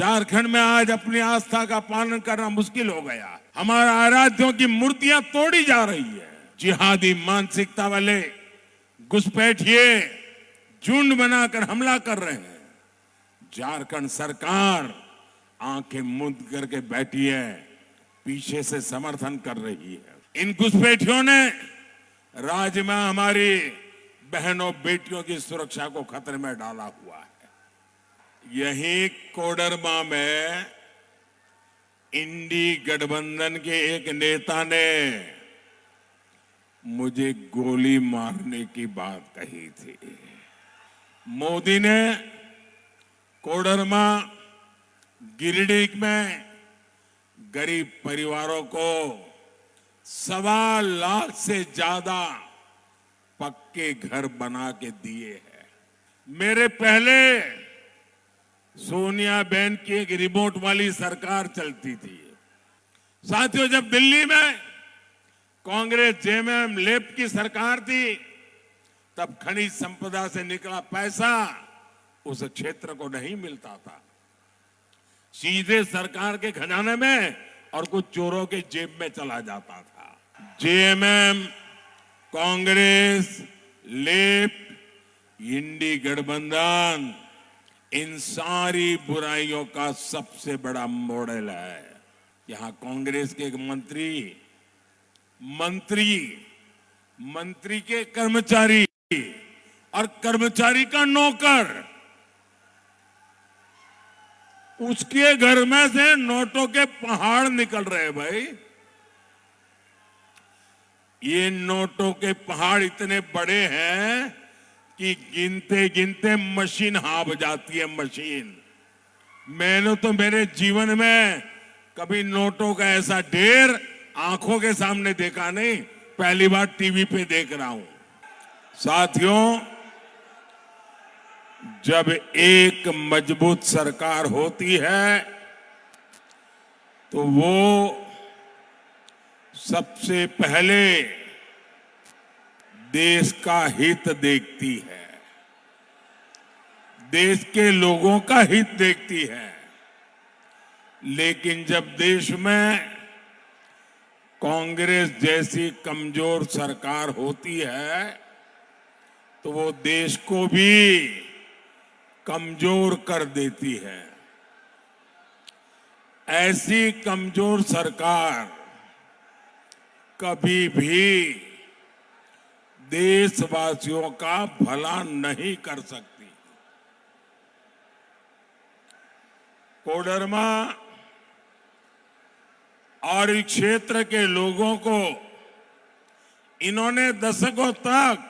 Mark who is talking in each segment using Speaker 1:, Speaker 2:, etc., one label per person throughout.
Speaker 1: झारखंड में आज अपनी आस्था का पालन करना मुश्किल हो गया। हमारा आराध्यों की मूर्तियां तोड़ी जा रही है। जिहादी मानसिकता वाले घुसपैठिए झुंड बनाकर हमला कर रहे हैं। झारखंड सरकार आंखें मूंद करके बैठी है, पीछे से समर्थन कर रही है। इन घुसपैठियों ने राज्य में हमारी बहनों बेटियों की सुरक्षा को खतरे में डाला हुआ है। यही कोडरमा में इंडी गठबंधन के एक नेता ने मुझे गोली मारने की बात कही थी। मोदी ने कोडरमा गिरिडीह में गरीब परिवारों को 1.25 लाख से ज्यादा पक्के घर बना के दिए हैं। मेरे पहले सोनिया बहन की एक रिमोट वाली सरकार चलती थी। साथियों, जब दिल्ली में कांग्रेस जेएमएम लेफ्ट की सरकार थी, तब खनिज संपदा से निकला पैसा उस क्षेत्र को नहीं मिलता था, सीधे सरकार के खजाने में और कुछ चोरों के जेब में चला जाता था। जेएमएम, कांग्रेस, लेफ्ट, इंडी गठबंधन इन सारी बुराइयों का सबसे बड़ा मॉडल है। यहां कांग्रेस के एक मंत्री के कर्मचारी और कर्मचारी का नौकर, उसके घर में से नोटों के पहाड़ निकल रहे। भाई, ये नोटों के पहाड़ इतने बड़े हैं कि गिनते गिनते मशीन हाँफ जाती है। मशीन, मैंने तो मेरे जीवन में कभी नोटों का ऐसा ढेर आंखों के सामने देखा नहीं, पहली बार टीवी पे देख रहा हूं। साथियों, जब एक मजबूत सरकार होती है तो वो सबसे पहले देश का हित देखती है, देश के लोगों का हित देखती है। लेकिन जब देश में कांग्रेस जैसी कमजोर सरकार होती है तो वो देश को भी कमजोर कर देती है। ऐसी कमजोर सरकार कभी भी देशवासियों का भला नहीं कर सकती। कोडरमा और इस क्षेत्र के लोगों को इन्होंने दशकों तक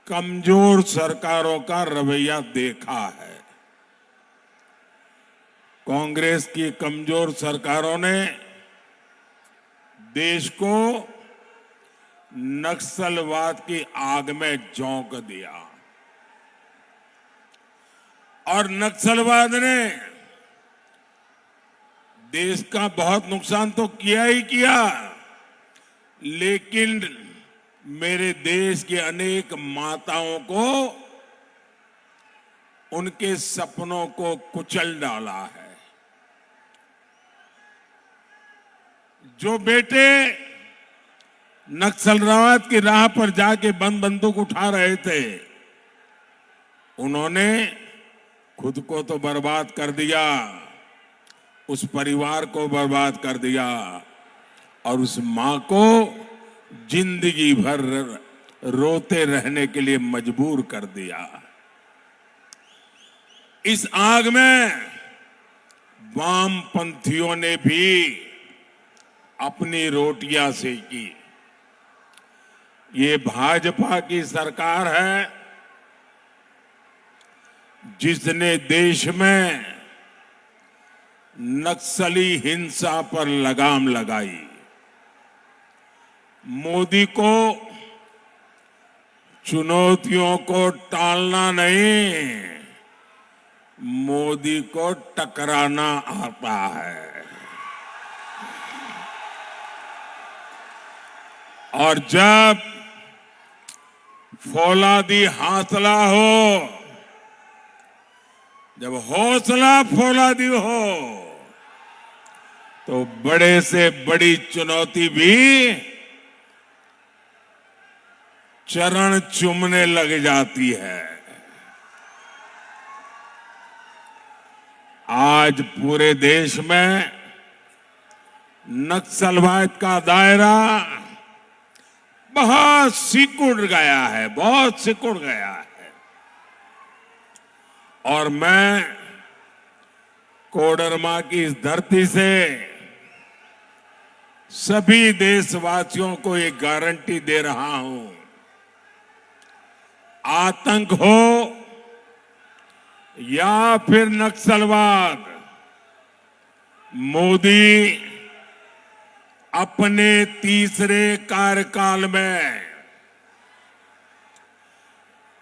Speaker 1: कमजोर सरकारों का रवैया देखा है। कांग्रेस की कमजोर सरकारों ने देश को नक्सलवाद की आग में झोंक दिया और नक्सलवाद ने देश का बहुत नुकसान तो किया ही किया, लेकिन मेरे देश के अनेक माताओं को, उनके सपनों को कुचल डाला है। जो बेटे नक्सलवाद की राह पर जाके बंदूक उठा रहे थे, उन्होंने खुद को तो बर्बाद कर दिया, उस परिवार को बर्बाद कर दिया और उस मां को जिंदगी भर रोते रहने के लिए मजबूर कर दिया। इस आग में वामपंथियों ने भी अपनी रोटियां सेकी। ये भाजपा की सरकार है जिसने देश में नक्सली हिंसा पर लगाम लगाई। मोदी को चुनौतियों को टालना नहीं, मोदी को टकराना आता है। और जब फौलादी हाथला हो, जब हौसला फौलादी हो तो बड़े से बड़ी चुनौती भी चरण चूमने लग जाती है। आज पूरे देश में नक्सलवाद का दायरा बहुत सिकुड़ गया है, बहुत सिकुड़ गया है। और मैं कोडरमा की इस धरती से सभी देशवासियों को एक गारंटी दे रहा हूं, आतंक हो या फिर नक्सलवाद, मोदी अपने तीसरे कार्यकाल में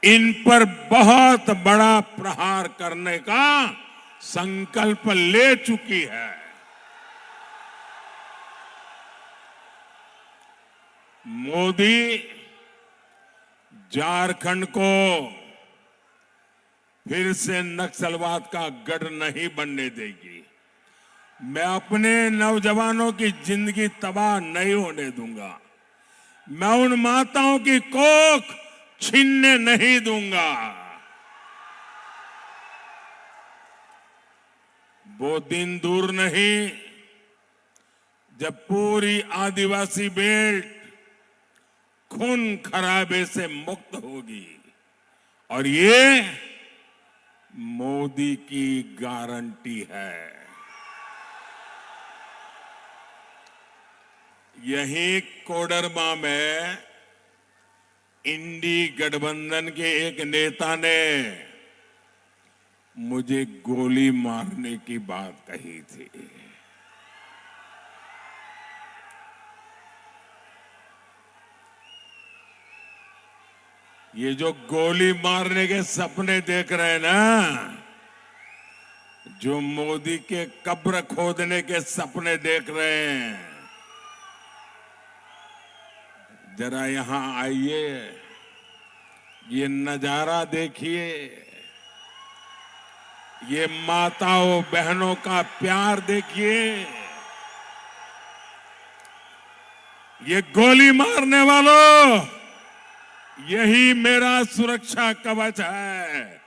Speaker 1: इन पर बहुत बड़ा प्रहार करने का संकल्प ले चुकी है। मोदी झारखंड को फिर से नक्सलवाद का गढ़ नहीं बनने देगी। मैं अपने नौजवानों की जिंदगी तबाह नहीं होने दूंगा। मैं उन माताओं की कोख छीनने नहीं दूंगा। वो दिन दूर नहीं जब पूरी आदिवासी बेल्ट खून खराबे से मुक्त होगी, और ये मोदी की गारंटी है। यही कोडरमा में इंडी गठबंधन के एक नेता ने मुझे गोली मारने की बात कही थी। ये जो गोली मारने के सपने देख रहे हैं ना, जो मोदी के कब्र खोदने के सपने देख रहे हैं, जरा यहां आइए, ये नजारा देखिए, ये माताओं बहनों का प्यार देखिए। ये गोली मारने वालों, यही मेरा सुरक्षा कवच है,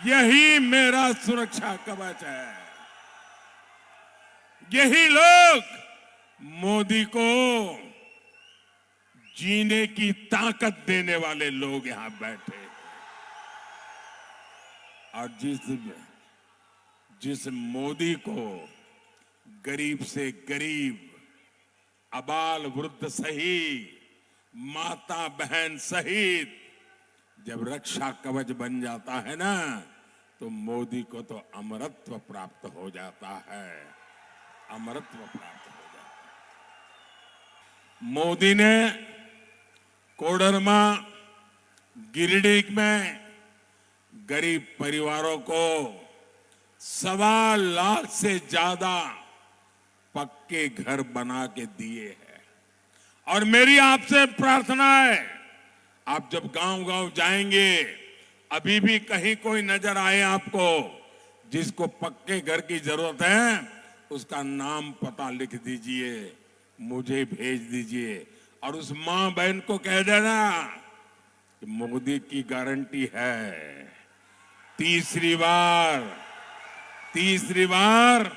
Speaker 1: यही मेरा सुरक्षा कवच है। यही लोग मोदी को जीने की ताकत देने वाले लोग यहां बैठे। और जिस मोदी को गरीब से गरीब, अबाल वृद्ध सही, माता बहन सहित जब रक्षा कवच बन जाता है ना, तो मोदी को तो अमरत्व प्राप्त हो जाता है, अमरत्व प्राप्त हो जाता है। मोदी ने कोडरमा, गिरिडीह में गरीब परिवारों को 1.25 लाख से ज्यादा पक्के घर बना के दिए हैं। और मेरी आपसे प्रार्थना है, आप जब गांव-गांव जाएंगे, अभी भी कहीं कोई नजर आए आपको जिसको पक्के घर की जरूरत है, उसका नाम पता लिख दीजिए, मुझे भेज दीजिए, और उस मां बहन को कह देना कि मोदी की गारंटी है, तीसरी बार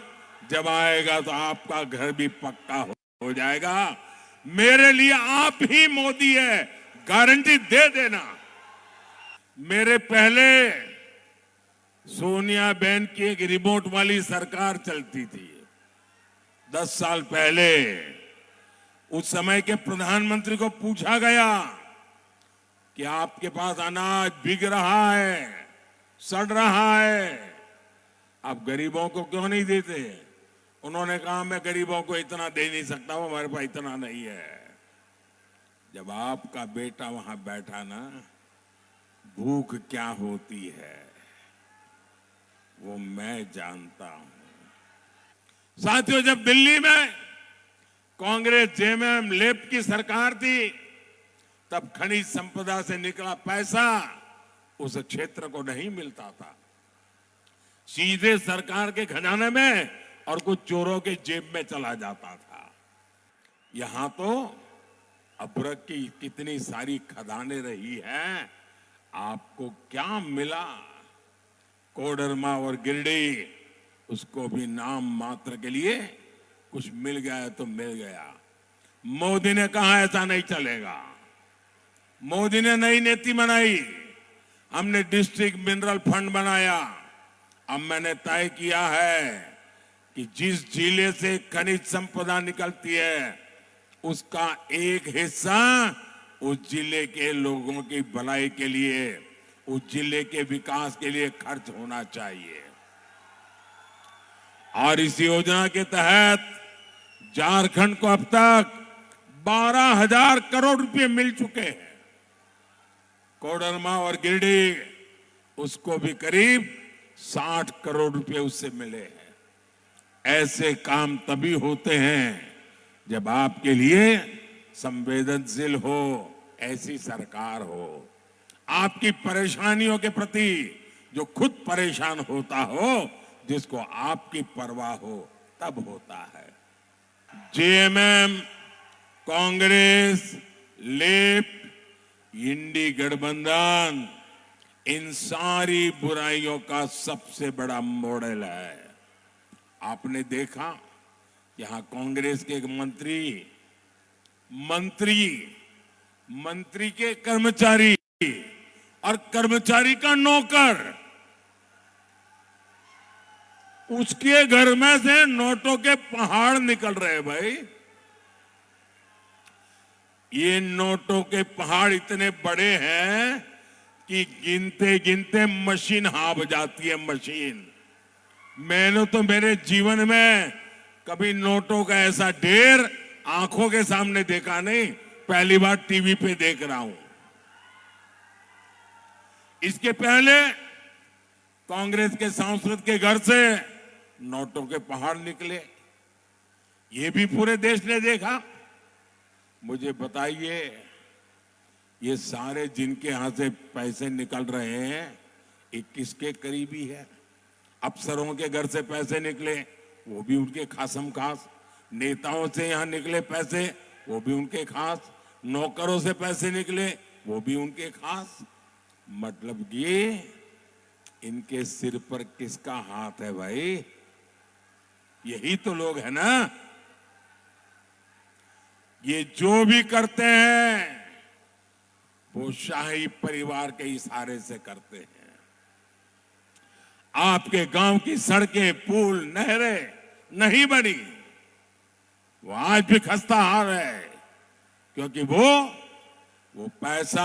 Speaker 1: जब आएगा तो आपका घर भी पक्का हो जाएगा। मेरे लिए आप ही मोदी है, गारंटी दे देना। मेरे पहले सोनिया बहन की एक रिमोट वाली सरकार चलती थी 10 साल पहले। उस समय के प्रधानमंत्री को पूछा गया कि आपके पास अनाज बिक रहा है, सड़ रहा है, आप गरीबों को क्यों नहीं देते? उन्होंने कहा, मैं गरीबों को इतना दे नहीं सकता, वो हमारे पास इतना नहीं है। जब आपका बेटा वहां बैठा ना, भूख क्या होती है वो मैं जानता हूं। साथियों, जब दिल्ली में कांग्रेस जेएमएम लेफ्ट की सरकार थी, तब खनिज संपदा से निकला पैसा उस क्षेत्र को नहीं मिलता था। सीधे सरकार के खजाने में और कुछ चोरों के जेब में चला जाता था। यहां तो अभ्रक की कितनी सारी खदानें रही हैं। आपको क्या मिला? कोडरमा और गिरिडीह, उसको भी नाम मात्र के लिए कुछ मिल गया तो मिल गया। मोदी ने कहा ऐसा नहीं चलेगा। मोदी ने नई नीति बनाई। हमने डिस्ट्रिक्ट मिनरल फंड बनाया। अब मैंने तय किया है कि जिस जिले से खनिज संपदा निकलती है उसका एक हिस्सा उस जिले के लोगों की भलाई के लिए, उस जिले के विकास के लिए खर्च होना चाहिए। और इस योजना के तहत झारखंड को अब तक 12,000 करोड़ रुपए मिल चुके हैं। कोडरमा और गिरिडीह, उसको भी करीब 60 करोड़ रुपए उससे मिले हैं। ऐसे काम तभी होते हैं जब आपके लिए संवेदनशील हो, ऐसी सरकार हो। आपकी परेशानियों के प्रति जो खुद परेशान होता हो, जिसको आपकी परवाह हो, तब होता है। जेएमएम, कांग्रेस, लेफ्ट, इंडी गठबंधन इन सारी बुराइयों का सबसे बड़ा मॉडल है। आपने देखा यहां कांग्रेस के एक मंत्री के कर्मचारी और कर्मचारी का नौकर, उसके घर में से नोटों के पहाड़ निकल रहे। भाई, ये नोटों के पहाड़ इतने बड़े हैं कि गिनते गिनते मशीन हाफ जाती है। मशीन, मैंने तो मेरे जीवन में कभी नोटों का ऐसा ढेर आंखों के सामने देखा नहीं, पहली बार टीवी पे देख रहा हूं। इसके पहले कांग्रेस के सांसद के घर से नोटों के पहाड़ निकले, ये भी पूरे देश ने देखा। मुझे बताइए, ये सारे जिनके यहां से पैसे निकल रहे हैं, ये किसके करीबी है? अफसरों के घर से पैसे निकले, वो भी उनके खासम खास। नेताओं से यहां निकले पैसे, वो भी उनके खास। नौकरों से पैसे निकले, वो भी उनके खास। मतलब ये इनके सिर पर किसका हाथ है भाई? यही तो लोग है ना। ये जो भी करते हैं वो शाही परिवार के इशारे से करते हैं। आपके गांव की सड़कें, पुल, नहरें नहीं बनी, वो आज भी खस्ता हाल है, क्योंकि वो पैसा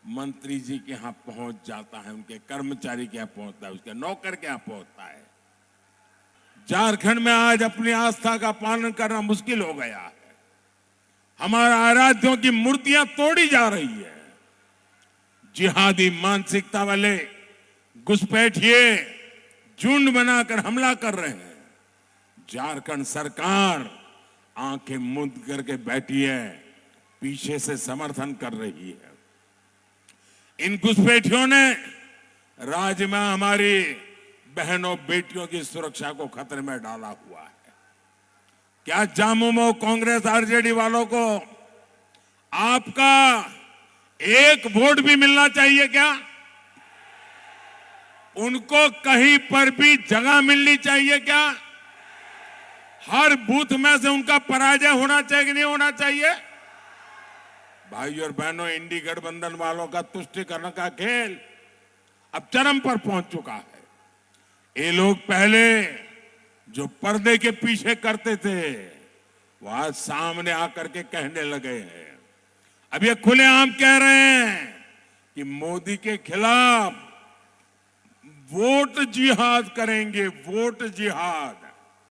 Speaker 1: मंत्री जी के यहां पहुंच जाता है, उनके कर्मचारी के यहां पहुंचता है, उसके नौकर के यहां पहुंचता है। झारखंड में आज अपनी आस्था का पालन करना मुश्किल हो गया है। हमारा आराध्यों की मूर्तियां तोड़ी जा रही है। जिहादी मानसिकता वाले घुसपैठिए झुंड बनाकर हमला कर रहे हैं। झारखंड सरकार आंखें मूंद करके बैठी है, पीछे से समर्थन कर रही है। इन घुसपैठियों ने राज्य में हमारी बहनों बेटियों की सुरक्षा को खतरे में डाला हुआ है। क्या झामुमो कांग्रेस आरजेडी वालों को आपका एक वोट भी मिलना चाहिए क्या? उनको कहीं पर भी जगह मिलनी चाहिए क्या? हर बूथ में से उनका पराजय होना चाहिए कि नहीं होना चाहिए? भाई और बहनों, इंडी गठबंधन वालों का तुष्टीकरण का खेल अब चरम पर पहुंच चुका है। ये लोग पहले जो पर्दे के पीछे करते थे, वो आज सामने आकर के कहने लगे हैं। अब ये खुलेआम कह रहे हैं कि मोदी के खिलाफ वोट जिहाद करेंगे, वोट जिहाद।